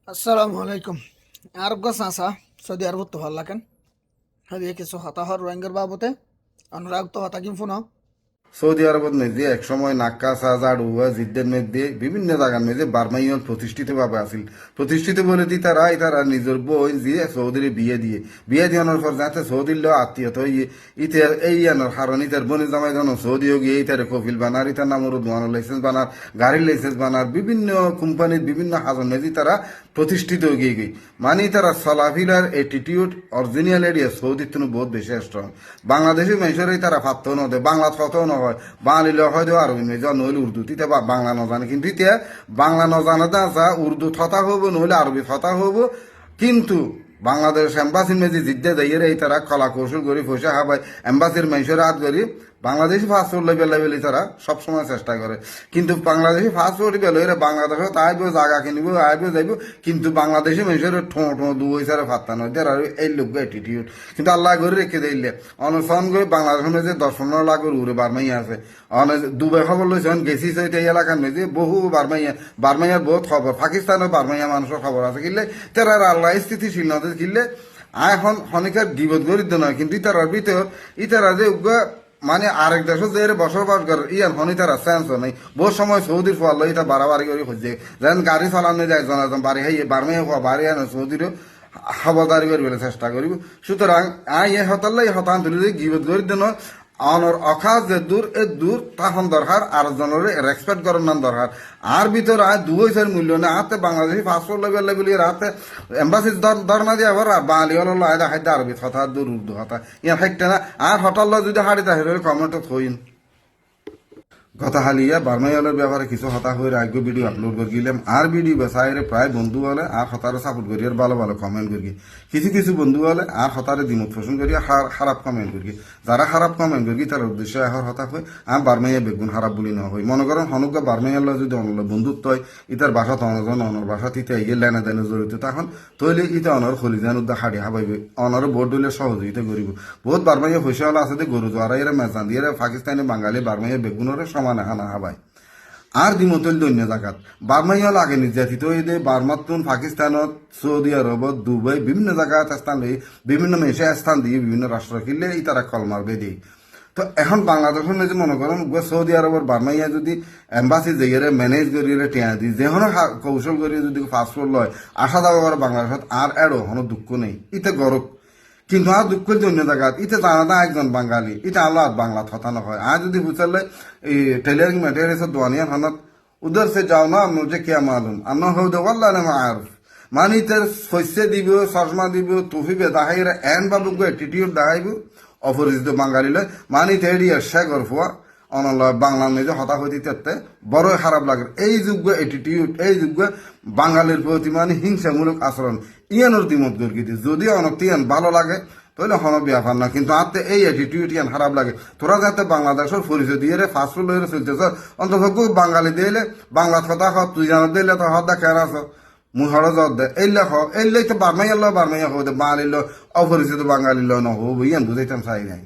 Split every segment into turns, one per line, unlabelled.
আসসালামু আলাইকুম। আরব চাচা সৌদি আরবত তো ভাল লাগেন হ্যাঁ কিছু হতাহর রোহিঙ্গার বাবতে অনুরাগ তো হতা কিন ফোন
সৌদি আরবত মেজে একসময় নাক্কা সাজার উয়া জিদ্দের মধ্যে বিভিন্ন জায়গার মেজে বার্মাইয়ন প্রতিষ্ঠিতভাবে আছিল। প্রতিষ্ঠিত বলে দি তারা নিজের বই দিয়ে সৌদির বিয়ে দিয়ানোর পর যাতে সৌদির লো আত্মীয়তা হইয়ে ইতার এই আনোর হারণ ইতার বনে জামাই জন সৌদিও গিয়ে ইতারে কফিল বানার ইতার নামর দোয়ানোর লাইসেন্স বানার গাড়ির লাইসেন্স বানার বিভিন্ন কোম্পানির বিভিন্ন হাজন মেজি তারা প্রতিষ্ঠিত গিয়ে গই মানে তারা চলাফিলার এটিটিউড অরিজিনাল এরিয়া সৌদির তুন বহুত বেশি স্ট্রং। বাংলাদেশের মানুষেরই তারা ভাবতেও নদে বাংলা থতেও নহয় বাঙালি হয় দেওয়া আরবি মেজা নইলে উর্দু তিতে বাংলা নজানে কিন্তু ইতিয়া বাংলা নজানে যা উর্দু থতা হবো নইলে আরবি থতা হবো কিন্তু বাংলাদেশ এম্বাসির মেজি জিদ্দে যাইয়ে এই তারা কলা কৌশল করি পয়সা হাবাই এম্বাসির মানুষের হাত করি বাংলাদেশি পাসপোর্ট লেভেলে তারা সবসময় চেষ্টা করে কিন্তু বাংলাদেশি পাসপোর্ট গেলে এরা বাংলাদেশে আইব জায়গা কিনিব আইব যাইব কিন্তু বাংলাদেশি মানুষের ঠোঁ দু হয়েছে ফাত্তা নয় আর এই লোক অ্যাটিটিউড কিন্তু আল্লাহ করে রেখে দিলে অনুসরণ করে বাংলাদেশের মেঝে 10-15 লাখ উড়ে বারমাইয়া আছে দুবাই খবর লইছে গেছি এই এলাকার মেঝে বহু বারমাইয়ার বহুত খবর পাকিস্তানের বারমাইয়া মানুষের খবর আছে কিনলে তারা আল্লাহ স্থিতিশীল নদী কিনলে এখন অনেকের গিবত গরিদ্র নয় কিন্তু ইতারার ভিতর ইতারা যে মানে আরেক দেশে যে বসবাস করে ইয়ান হনি তারা সেন্স নেই বহু সময় সৌদির ফল এটা বাড়াবাড়ি করে খুঁজছে যেন গাড়ি চালানো যায় জন বাড়ি হাই বারমে বাড়ি আনো সৌদিরও খবরদারি করবে চেষ্টা করিব সুতরাং এ হতাল্লাই হতান তুলে গিবত গরিদ্র নয় অনর অখাজ যে দূর তখন দরকার আর জনের রেসপেক্ট করার নাম দরকার আর ভিতর আর দুইশের মূল্য না হাতে বাংলাদেশি পাসপোর্ট লেভেল হাতে এম্বাসি ধর্ণা দিয়ে আবার বাঙালি হল আয়দা খাদ্য আরবি হতা দূর উর্দু হতা ইয়া থাকতে না আর হঠাৎ যদি হাড়িতে হেরে কমেন্ট থইন গত হালিয়া বার্মাইলের ব্যাপারে কিছু হতাশ হয়ে আগে ভিডিও আপলোড করে গেলাম আর ভিডিও বেসাইরে প্রায় বন্ধু হলে আর হতারে সাপোর্ট করি আর ভালো ভালো কমেন্ট করি কিছু বন্ধু হলে আর হতারে দিমত পোষণ করি খারাপ কমেন্ট করি যারা খারাপ কমেন্ট করি তার উদ্দেশ্য এখন হতাশ হয় আর বার্মাইয়া বেগুন খারাপ বলি না হয় মনে করেন হনুকা বার্মাইয়াল যদি অনল বন্ধুত্ব হয় ইতার বাসা অনজন অনর বাসা তিতে ইয়ে লেনা দেনে জড়িত তখন তৈলে ইতে অনর খলিজান উদ্দা হাড়ি হাবাইবে অনর বোর্ড দিলে সহযোগিতা করিব বহুত বার্মাইয়া পয়সা হলে আছে গরু জোয়ারা এরা মেজান দিয়ে পাকিস্তানি বাঙালি বার্মাইয়া বেগুনের সমান হানা হাবাই আর দিমতল দৈন্য জাগাত বার্মাইয়াল আগে নির্যাতিত হয়ে দে বার্মাতুন পাকিস্তানত সৌদি আরবত দুবাই বিভিন্ন জায়গায় স্থান লই বিভিন্ন মেশে স্থান দিয়ে বিভিন্ন রাষ্ট্র কিনলে এই তারা কল মারবে দেই তো এখন বাংলাদেশের যে মনে করেন সৌদি আরবের বার্মাইয়া যদি এম্বাসি জায়গায় ম্যানেজ করিয়ে টিয়া দিই যে কৌশল করিয়ে যদি পাসপোর্ট লয় আসা যাওয়া বাংলাদেশত আর এড়ো কোনো দুঃখ নেই ইতে গরব কিন্তু আর দুঃখ অন্য জায়গাত ইতে জানা একজন বাঙালি এটা আল্লাহ বাংলা থতা নয় আর যদি বুঝলে এই টেলারিং ম্যাটেরিয়ালসের দোয়ানিয়া হানত উধর সে যাও না মুঝে কে মালুম আন্না হৌ দে ওয়াল্লাহ না আরফ মানে তার শস্য দিব চশমা দিব টুপি দেখাইরা এন বাবু অ্যাটিটিউড দেখাইব অপরিচিত বাঙালি লয় মানে তেড়িয়া শেখর ফুয়া অনলয় বাংলা মেজে হতা হইতে তেতে বড় খারাপ লাগে এই যোগ্য অ্যাটিটিউড এই যোগ্য বাঙালির প্রতি মানে হিংসামূলক আচরণ ইয়ানোর দিমত গর্গি যদি অনক তিয়ান ভালো লাগে তাহলে হন ব্যাপার না কিন্তু আতে এই অ্যাটিটিউড ইয়ান খারাপ লাগে তোরা যাতে বাংলাদেশের পরিচয় দিয়ে রে ফাস্টফুড লইরে চলতেছ অন্তত বাঙালি দিলে বাংলা কথা হ তুই জানা দিলে তো হদা কেন আস মুই হড় জত দে এইলে তো বার্মাইয়া হো দে বাঙালি লো অপরিচিত বাঙালি লো নহব ইয়ান বুঝাইতাম চাই নাই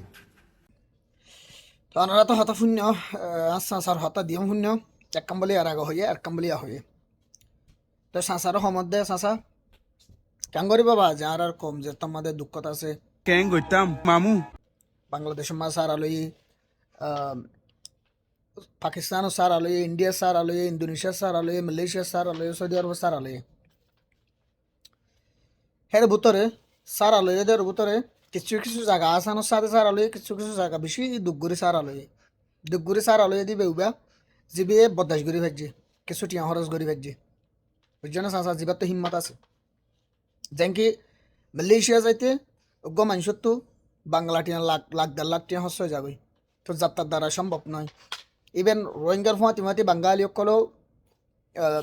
তো ওনারা তো হতা শূন্য চাচার হতা দিয়ম শূন্য এক কাম্বলি আর আগ হয়ে আর কাম্বলি হয়ে তো চাচারও সমত দে চাচা কেন করি বাবা যে আর কম যে তোমাদের দুঃখত আছে
কেন করতাম মামু
বাংলাদেশের মা সার আলোই পাকিস্তানও সার আলোই ইন্ডিয়া সার আলোই ইন্দোনেশিয়া সার আলোই মালয়েশিয়া সার আলোই সৌদি আরব সার আলোই হের ভিতরে সার আলোই এদের ভিতরে কিছু জায়গা আসানোর সাথে সার আলোই কিছু জায়গা বেশি দুগুরি সার আলোই দিবে উবা জিবে বদাস গরি ভাজি কিছু টিয়া হরস গরি ভাজি বুঝছো না চাচা জিবার তো হিম্মত আছে যেন কি মালয়েশিয়া যাইতে অজ্ঞ মানুষের তো বাংলা টিয়া লাখ 1.5 লাখ টিয়া হস হয়ে যাবে তো যাত্রার দ্বারা সম্ভব নয় ইভেন রোহিঙ্গার ফাঁতি বাঙালি সকলেও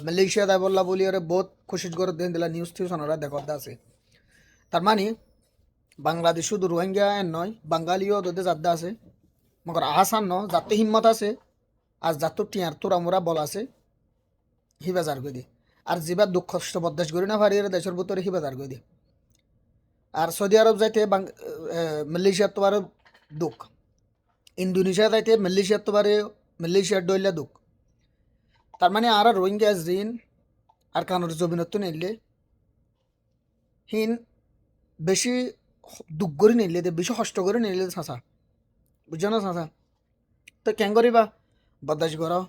মালয়েশিয়া দেয় বললা বলি ওরা বহুত খুশি করে দেন দিলা নিউজ ওনারা দেখতে আছে তার মানে বাংলাদেশ শুধু রোহিঙ্গা নয় বাঙালিও ওদের জাদ্দা আছে মগর আসান ন যাতে হিম্মত আছে আর যাত টিয়ার তোরা মোরা বল আছে হিবাজার করে দি আর যেবার দুঃখ কষ্ট বদাস করি না ভারি দেশের ভিতরে হিবাজার করে দি আর সৌদি আরব যাইতে মালয়েশিয়ার তো আরো দুঃখ ইন্দোনেশিয়া যাইতে মালয়েশিয়ার তো মালয়েশিয়ার ডইলা দুঃখ তার মানে আর রোহিঙ্গা ঋণ আর কানোর জমিনত নিলে হিন বেশি দুঃখ করে নিলে দে, বেশি কষ্ট করে নিলে চাচা, বুঝছো না চাচা? তো কেন করিবা বরদাস্ত করো।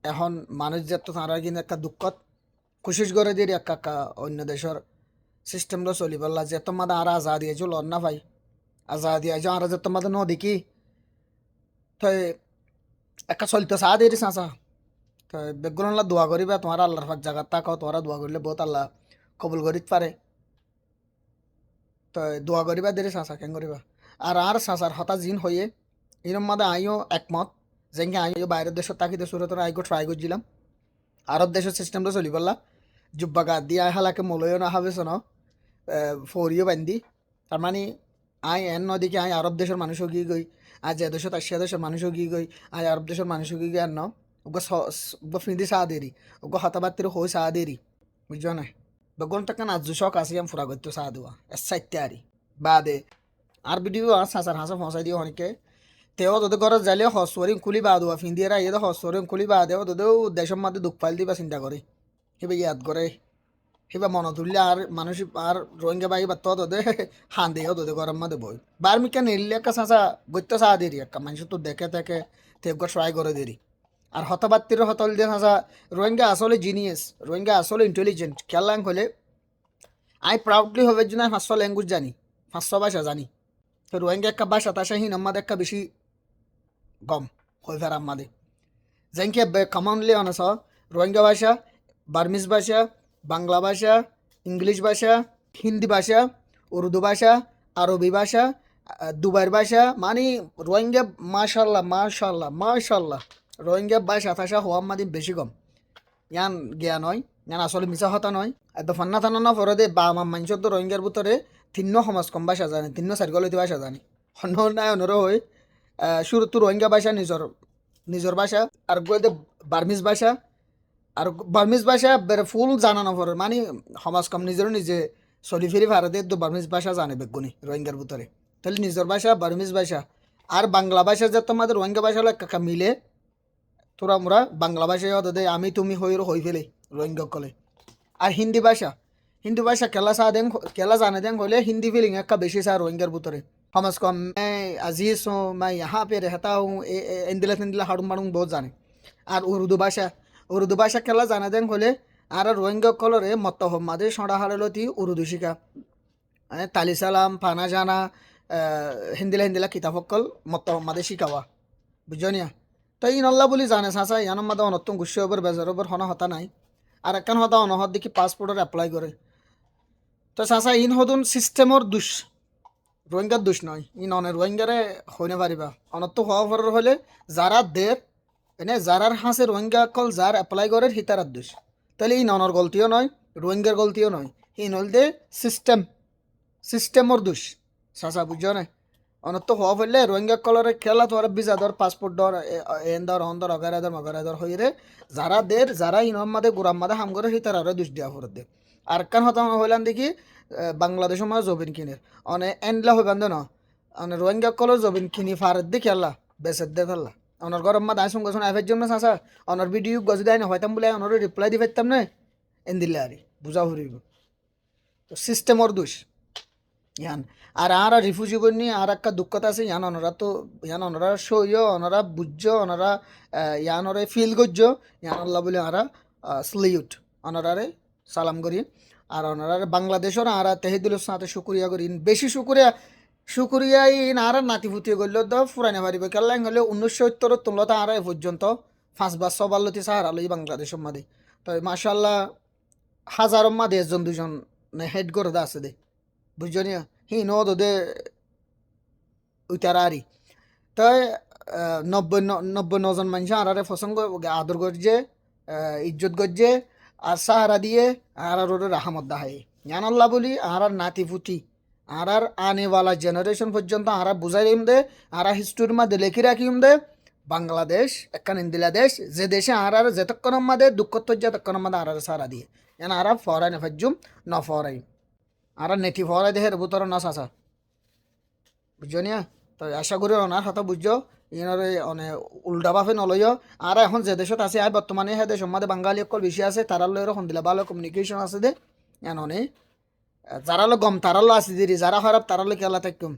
এখন মানুষ যে তো তারা কিন্তু একটা দুঃখত কোশিশ করে দিয়ে একা একা অন্য দেশের সিস্টেমটা চলি পারলা যে তোমাদের আর আজাদি আছো লড় না ভাই, আজাদি আছো আর যে তোমাদের ন দেখি তো একটা চলতে চা দিয়ে চাচা। তো বেগুন দোয়া করিবা, তোমার আল্লাহর পাক জায়গা তাকাও, তোমারা দোয়া করলে বহুত আল্লাহ কবুল করিতে পারে। তো দোয়া করিবা দেরি চাচা কেন করিবা। আর চাচার হঠাৎ জিন হয়ে এরম মাদে আইও একমত যেনকে আইও বাইরের দেশের তাকিতে সুরতর আইগো ট্রাই করছিলাম আরব দেশের সিস্টেমটা চলি পারলা জুব্বা গা দিয়ে আই হালাকে মলয়ও না হাবেছ ন ফরিও বান্ধি তার মানে আই এন নদীকে আই আরব দেশের মানুষও গিয়ে গই আজ যে দেশত আসিয়া দেশের মানুষও গিয়ে গই আই আরব দেশের মানুষও গিয়ে গিয়ে ন ওগো ফিন্দি চা দেরি ওগো হতাবাত্তির হই চা দেরি বুঝছো না। বেগুন টাকা নাজু শখ আছে আমি ফুরা করতে চা দেওয়া এসাইতে আরি বাদে আর ভিডিও আর সাঁচার হাঁসা ফসাই দিও অনেকে তেও তোদের ঘরে যাইলে হসওয়ারিং খুলি বা দেওয়া ফিন্দিয়েরা ইয়ে হসওয়ারিং খুলি বা দেও তোদেও দেশের মধ্যে দুঃখ পাইল দিবা চিন্তা করে সেবা ইয়াদ করে সেবা মনে তুললে আর মানুষ আর রোহিঙ্গা বাই বা তোদের হান দেও তোদের ঘরের মধ্যে বই বার্মিকা নিলে একটা চাঁচা গত্য চা দেরি একটা মানুষ তো দেখে দেখে তেগর ট্রাই করে দেরি আর হতাবাত্তির হতল দিয়ে চাঁচা রোহিঙ্গা আসলে জিনিয়াস, রোহিঙ্গা আসলে ইন্টেলিজেন্ট খেয়াল হলে আই প্রাউডলি হবে জন্য 500 ল্যাঙ্গুয়েজ জানি, 500 ভাষা জানি। তো রোহিঙ্গা একটা ভাষা তাসা হিন আমাদের একটা বেশি গম হয়ে ফের আমাদের যেনকে কমনলি অনস রোহিঙ্গা ভাষা, বার্মিজ ভাষা, বাংলা ভাষা, ইংলিশ ভাষা, হিন্দি ভাষা, উর্দু ভাষা, আরবি ভাষা, দুবাইয়ের ভাষা, মানে রোহিঙ্গা মাশাল্লাহ মাশাল্লাহ মাশাল্লাহ রোহিঙ্গা ভাষা ভাষা হওয়া আমাদের বেশি কম ইয়ান জ্ঞান নয় ইয়ান আসলে মিছা হতা নয় এত ফান্না থানা না ফরদে বা আমার মানুষের তো রোহিঙ্গার ভিতরে তিন্ন সমাজ কম ভাষা জানে, তিন্ন সার্গলিত ভাষা জানে অন্য নাই অন্যর হয় শুরুতো রোহিঙ্গা ভাষা নিজর নিজর ভাষা আর গইতে বার্মিজ ভাষা আর বার্মিজ ভাষা বেড়ে ফুল জানা না পড়ে মানে সমাজ কম নিজেরও নিজে চলি ফিরি ভারতে তো বার্মিজ ভাষা জানে বেগুনি রোহিঙ্গার ভিতরে তাহলে নিজের ভাষা বার্মিজ ভাষা আর বাংলা ভাষা যে তোমাদের রোহিঙ্গা ভাষা কাকা মিলে তোরা মোরা বাংলা ভাষায় দে আমি তুমি হই ফেলে রোহিঙ্গা কলে। আর হিন্দি ভাষা খেলা চা দেন খেলা জানে দেন হলে হিন্দি ফিলিং একটা বেশি চা রোহিঙ্গার ভিতরে সমাজ কম मैं अजीज हूँ मैं यहाँ पे रहता हूँ इंदिला तिंदिला हाड़ूम बाड़ूम बहुत जाने। আর উর্দু ভাষা খেলা জানা দেন হলে আর রোহিঙ্গা কলরে মত হম্মাদে সড়া হারালতি উর্দু শিখা তালি সালাম ফানা জানা হিন্দিলা হিন্দিলা কিতাব সকল মত হম্মাদে শিখাওয়া বুঝছো নিয়া। তো ইন আল্লাহ বলি জানে চাচা ইয়ানোর মাদে অনত্তম গুষ্য ওপর বেজার ওপর হনা হতা নাই আর একখান হতা অনহত দেখি পাসপোর্টের এপ্লাই করে। তো চাচা ইন হদুন সিস্টেমর দুষ রোহিঙ্গার দোষ নয় ই ননে রোহিঙ্গারে হইনে পারিবা অনত্ত হওয়া পরের হলে যারা দের এনে যারার হাসে রোহিঙ্গা কল যার অ্যাপ্লাই করে হিতারার দোষ তাহলে ই ননর গলতিও নয় রোহিঙ্গার গলতিও নয় ই নলদে সিস্টেমর দোষ চাচা বুঝছো না। অনত্ত হওয়া পড়লে রোহিঙ্গা কলরে খেলা তোর ভিসা ধর পাসপোর্ট ধর এন ধর হন ধর অগারা ধর হইরে যারা দের যারা ইনম মাদে গুরাম মাদে হাম করে হিতারারে দোষ দেওয়া ফরত দে। আর কান হতাম হইলাম দেখি বাংলাদেশের মাঝে জবিন কিনের অনে এনলা হইবান দে ন অনে রোহিঙ্গা কলর জবিন কিনি ফারত দি খেলা বেসের দে ফেললা অনর গরম মা দাইসুন গছন আইফের জন্য চাচা অনর ভিডিও গজ দেয় না হয়তাম বলে অনর রিপ্লাই দি পাইতাম না এন দিলে আরে বুঝা হরিব তো সিস্টেমর দোষ ইয়ান। আর রিফিউজি বন্যি আর একটা দুঃখতা আছে ইয়ান অনরা তো ইয়ান অনরা সইয় অনরা বুঝ্য অনরা ইয়ানরে ফিল করছ ইয়ান আল্লাহ বলে আরা স্লিউট অনরারে সালাম করি আর ওনারা বাংলাদেশের আর তেহিদুল সাথে শুক্রিয়া করি বেশি শুক্রিয়া ইন আর নাতিপুতি করল তো ফুরাইনে পারিব কেলাইন হলে 1970 তুলত আর এ পর্যন্ত 5 বার 6 বার লতি সাহারা লই বাংলাদেশের মাঝে তো মাশাল্লাহ হাজার মাঝে 1-2 জন হেড করে আছে দে বুঝছো নিয়া হি দে উইতারি তাই 90-90 মানুষ আর পছন্দ আদর করছে ইজ্জত করছে আর সাহারা দিয়ে আর ওর রাহামত দাহাই জান আল্লাহ বলি আর নাতিপুতি আর আনেওয়ালা জেনারেশন পর্যন্ত আর বুঝাই দিম দে আর হিস্টোরির মধ্যে লেখি রাখিম দে বাংলাদেশ একখান ইন্দিলা দেশ যে দেশে আর যেতক্ষণের মধ্যে দুঃখত যেতক্ষণের মধ্যে আর সারা দিয়ে যেন আর ফরাই নেফাজুম ন ফরাই আর নেটি ফরাই দেহের ভিতরে না চাচা বুঝছো নিয়া। তো আশা করি ওনার কথা বুঝছো ইনরে অনে উল্টা ভাবে নলয় আর এখন যে দেশত আছে আই বর্তমানে হ্যাঁ দেশের মধ্যে বাঙালি অকল বেশি আছে তারা লয় এরকম দিলে ভালো কমিউনিকেশন আছে দে এননে যারা লো গম তারা লো আছে দিদি যারা খারাপ তারা লো খেলা থাকুম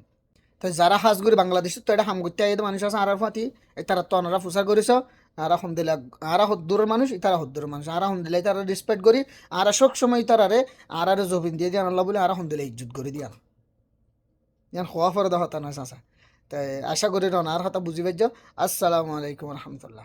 তো যারা হাজগুড়ি বাংলাদেশ তো এটা হাম করতে আইতে মানুষ আছে আর ফাতি তারা তো অনারা ফুসার করিস আর হন্দিলা আর হদ্দুরের মানুষ তারা হদ্দুরের মানুষ আর হন্দিলাই তারা রেসপেক্ট করি আর সব সময় তারারে আর জবিন দিয়ে দিয়ে আল্লাহ বলে আর হন্দিলা ইজ্জত করে দিয়া ইয়ান খোয়া ফরদা হতা না চাচা তাই আশা করি রনার হতা বুঝি পাইছ আসসালামু আলাইকুম রহমতুল্লাহ